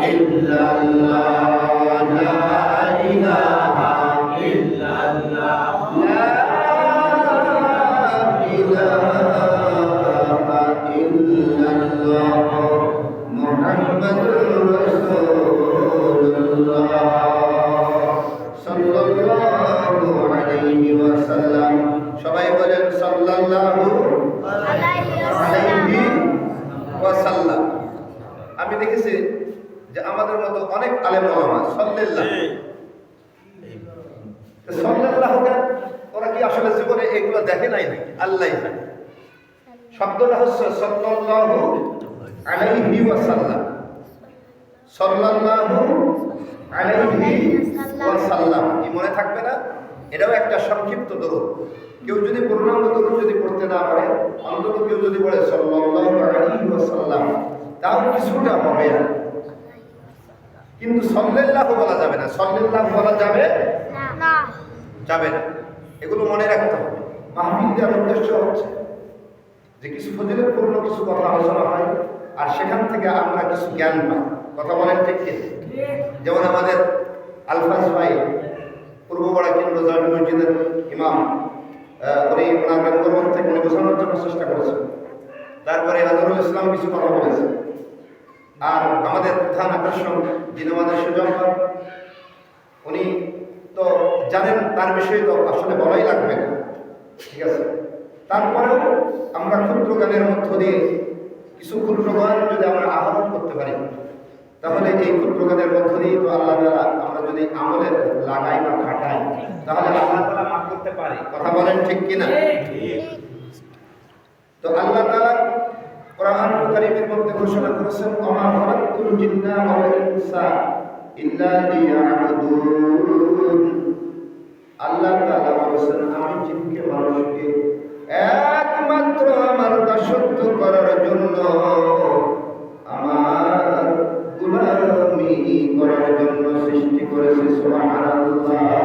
ইল্লাল্লাহ লা ইলাহা ইল্লাল্লাহ লা ইলাহা ইল্লাল্লাহ মুহাম্মাদুর রাসূলুল্লাহ সাল্লাল্লাহু আলাইহি ওয়াসাল্লাম। সবাই বলেন সাল্লাল্লাহু আলাইহি ওয়াসাল্লাম। আমি দেখেছি যে আমাদের মতো অনেক আলেম ওলামা সাল্লাল্লাহু ওরা কি আসলে জীবনে এগুলো দেখে নাই নাকি? আল্লাহই জানে। শব্দটা হচ্ছে সাল্লাল্লাহু আলাইহি ওয়াসাল্লাম, সাল্লাল্লাহু আলাইহি ওয়াসাল্লাম। কি মনে থাকবে না? এটাও একটা সংক্ষিপ্ত দরুদ। কেউ যদি পূর্ণাঙ্গ দরুদ যদি পড়তে না পারে, অন্তত কেউ যদি বলে সাল্লাল্লাহু আলাইহি ওয়াসাল্লাম, তাও কিছুটা হবে না। কিন্তু সাল্লাল্লাহু বলা যাবে না, সাল্লাল্লাহু বলা যাবে না, যাবে না। এগুলো মনে রাখতে হবে। মাহফিল দেওয়ার উদ্দেশ্য হচ্ছে যে কিছু ফজিলতপূর্ণ কিছু কথা আলোচনা হয়, আর সেখান থেকে আমরা কিছু জ্ঞান পাই। কথা বলেন ঠিক কি? যেমন আমাদের আলফাজ ভাই পূর্বপাড়া কেন্দ্র জামি মসজিদের ইমাম, উনি ওনার গর্ব থেকে উনি বোঝানোর জন্য চেষ্টা করেছেন। তারপরে আজহারুল ইসলাম কিছু কথা বলেছেন। আর আমাদের প্রধান আকর্ষণ যিনি আমাদের সুজন, উনি তো জানেন, তার বিষয়ে তো আসলে বলাই লাগবে না, ঠিক আছে। তারপরেও আমরা ক্ষুদ্র গানের মধ্য দিয়ে কিছু ক্ষুদ্র গান যদি আমরা আহরণ করতে পারি, তাহলে এই ক্ষুদ্র গানের মধ্য দিয়ে তো আল্লাহ তাআলা আমরা যদি আমলে লাগাই বা খাটাই, তাহলে আল্লাহ তাআলা মাফ করতে পারে। কথা বলেন ঠিক কিনা? তো আল্লাহ তাআলা কোরআনুল কারীমের মধ্যে ঘোষণা করেছেন, ওমা খালাকতুল জিন্না ওয়াল ইনসা ইল্লা লিয়াবুদুন। আল্লাহ তাআলা বলেছেন, আমি জিনকে মানুষকে একমাত্র আমার দাসত্ব করার জন্য, আমার গোলামি করার জন্য সৃষ্টি করেছি। সুবহানাল্লাহ।